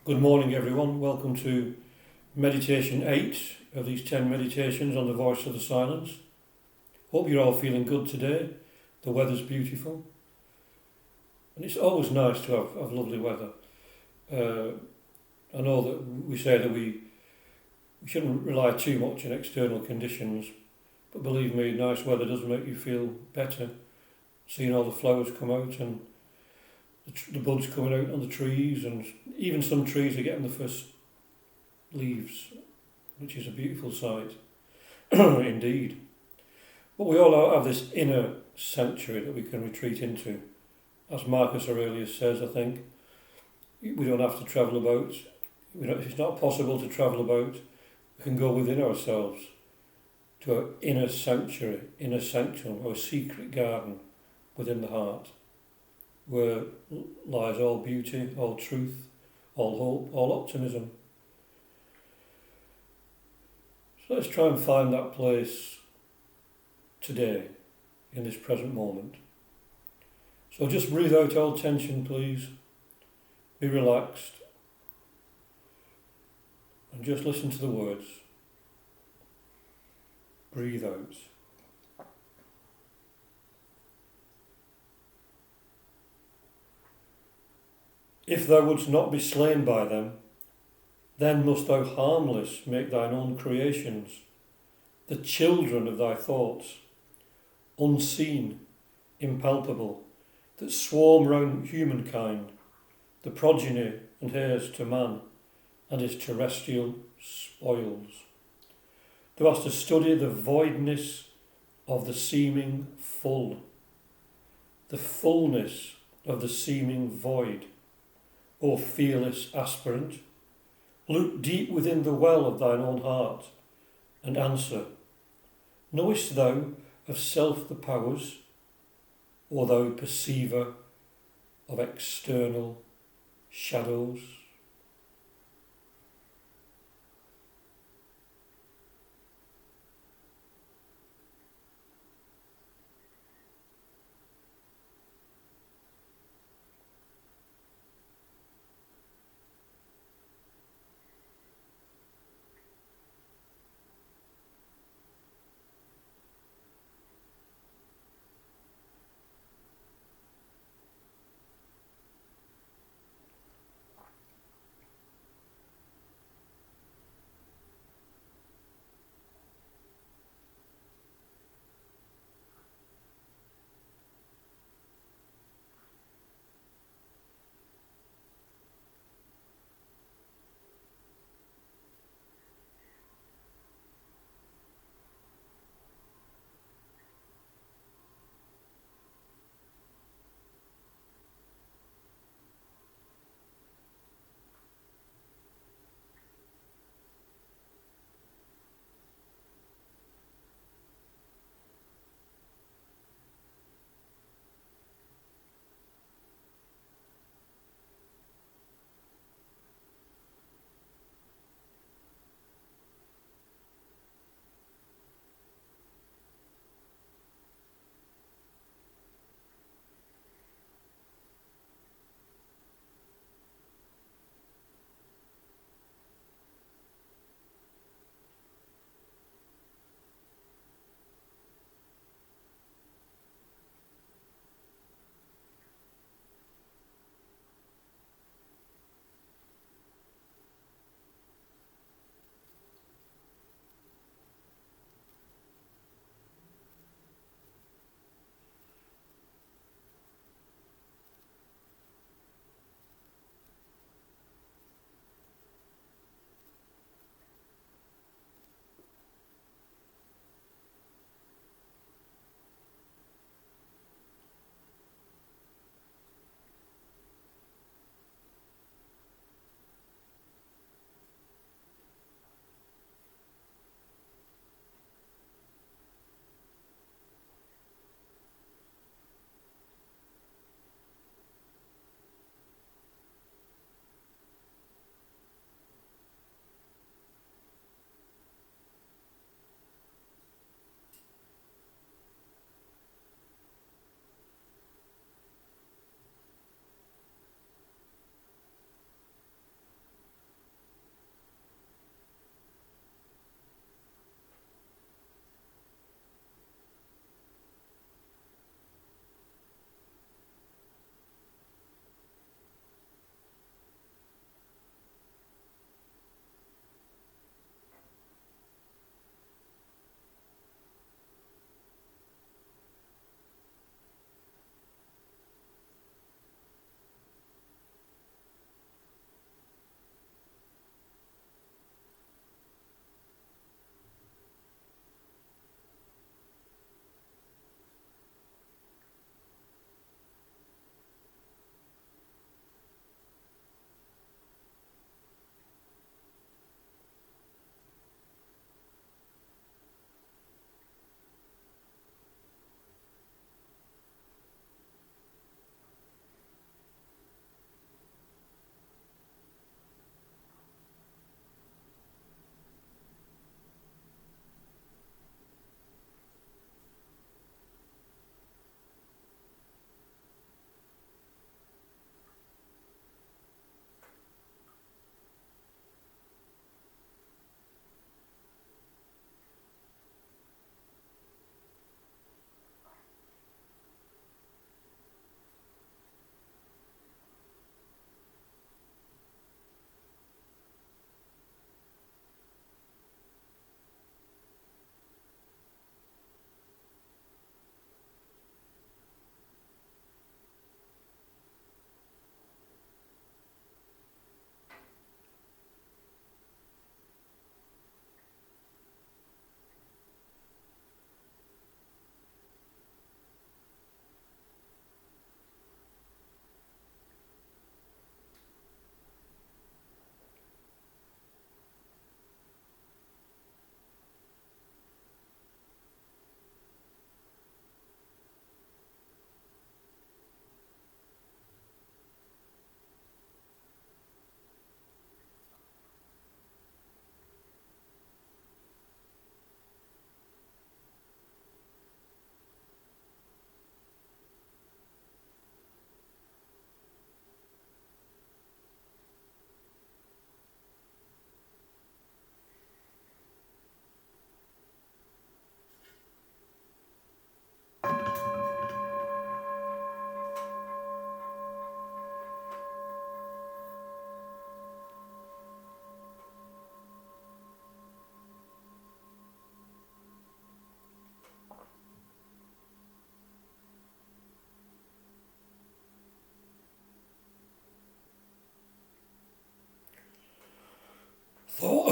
Good morning, everyone. Welcome to meditation 8 of these 10 meditations on the voice of the silence. Hope you're all feeling good today. The weather's beautiful. And it's always nice to have lovely weather. I know that we say that we shouldn't rely too much on external conditions, but believe me, nice weather does make you feel better. Seeing all the flowers come out and the buds coming out on the trees, and even some trees are getting the first leaves, which is a beautiful sight indeed. But we all have this inner sanctuary that we can retreat into. As Marcus Aurelius says, I think, we don't have to travel about. It's not possible to travel about. We can go within ourselves to our inner sanctuary, inner sanctum, our secret garden within the heart, where lies all beauty, all truth, all hope, all optimism. So let's try and find that place today, in this present moment. So just breathe out all tension, please. Be relaxed. And just listen to the words. Breathe out. If thou wouldst not be slain by them, then must thou harmless make thine own creations, the children of thy thoughts, unseen, impalpable, that swarm round humankind, the progeny and heirs to man, and his terrestrial spoils. Thou hast to study the voidness of the seeming full, the fullness of the seeming void. O fearless aspirant, look deep within the well of thine own heart, and answer, knowest thou of self the powers, or thou perceiver of external shadows?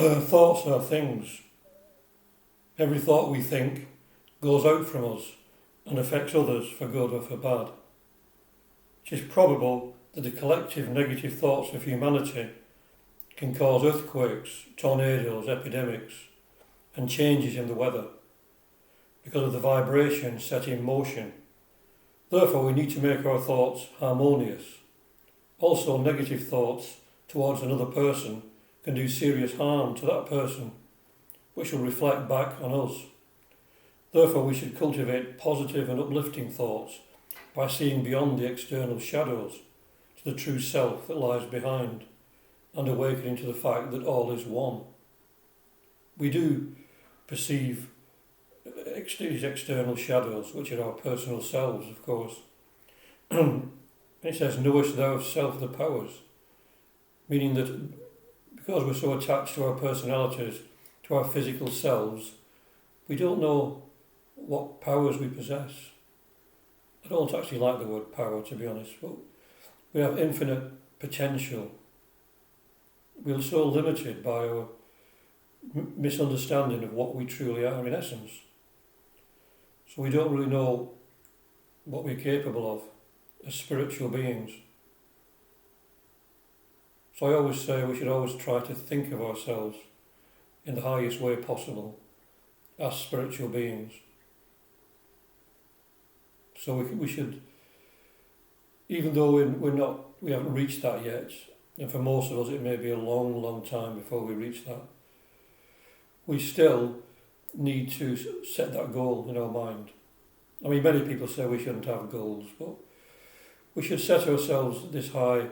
Thoughts are things. Every thought we think goes out from us and affects others for good or for bad. It is probable that the collective negative thoughts of humanity can cause earthquakes, tornadoes, epidemics, and changes in the weather because of the vibration set in motion. Therefore, we need to make our thoughts harmonious. Also, negative thoughts towards another person can do serious harm to that person, which will reflect back on us. Therefore, we should cultivate positive and uplifting thoughts by seeing beyond the external shadows to the true self that lies behind, and awakening to the fact that all is one. We do perceive these external shadows, which are our personal selves, of course. It says, knowest thou of self the powers, meaning that because we're so attached to our personalities, to our physical selves, we don't know what powers we possess. I don't actually like the word power, to be honest, but we have infinite potential. We're so limited by our misunderstanding of what we truly are in essence. So we don't really know what we're capable of as spiritual beings. So I always say we should always try to think of ourselves in the highest way possible as spiritual beings. So we should, even though we haven't reached that yet, and for most of us it may be a long, long time before we reach that, we still need to set that goal in our mind. I mean, many people say we shouldn't have goals, but we should set ourselves this high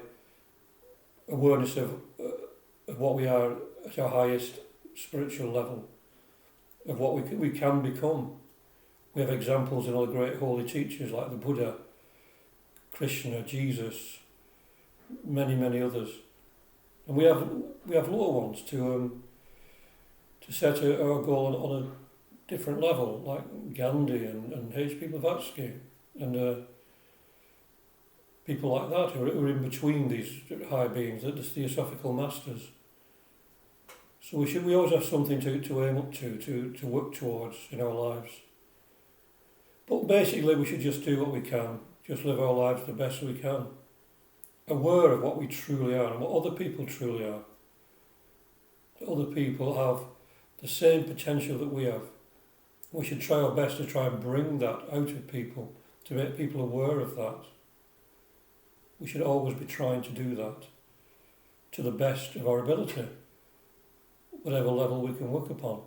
awareness of what we are at our highest spiritual level, of what we can become. We have examples in all the great holy teachers like the Buddha, Krishna, Jesus, many, many others. And we have lower ones to set our goal on a different level, like Gandhi and H.P. Blavatsky and people like that who are in between these high beings, the Theosophical masters. So we always have something to aim up to work towards in our lives. But basically we should just do what we can, just live our lives the best we can, aware of what we truly are and what other people truly are. Other people have the same potential that we have. We should try our best to try and bring that out of people, to make people aware of that. We should always be trying to do that to the best of our ability, whatever level we can work upon.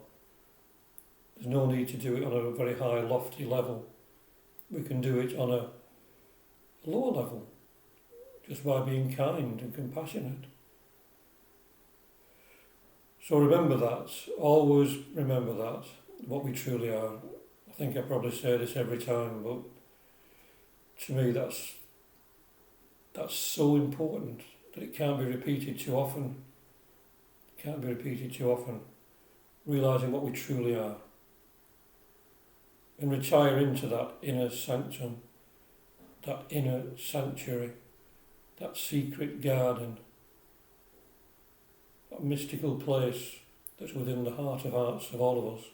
There's no need to do it on a very high, lofty level. We can do it on a lower level, just by being kind and compassionate. So remember that, always remember that, what we truly are. I think I probably say this every time, but to me that's so important that it can't be repeated too often. It can't be repeated too often. Realising what we truly are. And retire into that inner sanctum, that inner sanctuary, that secret garden, that mystical place that's within the heart of hearts of all of us.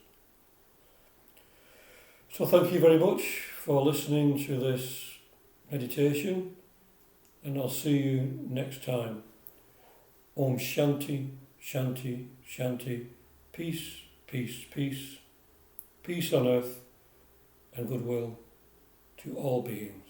So thank you very much for listening to this meditation, and I'll see you next time. Om Shanti, Shanti, Shanti. Peace, peace, peace. Peace on earth and goodwill to all beings.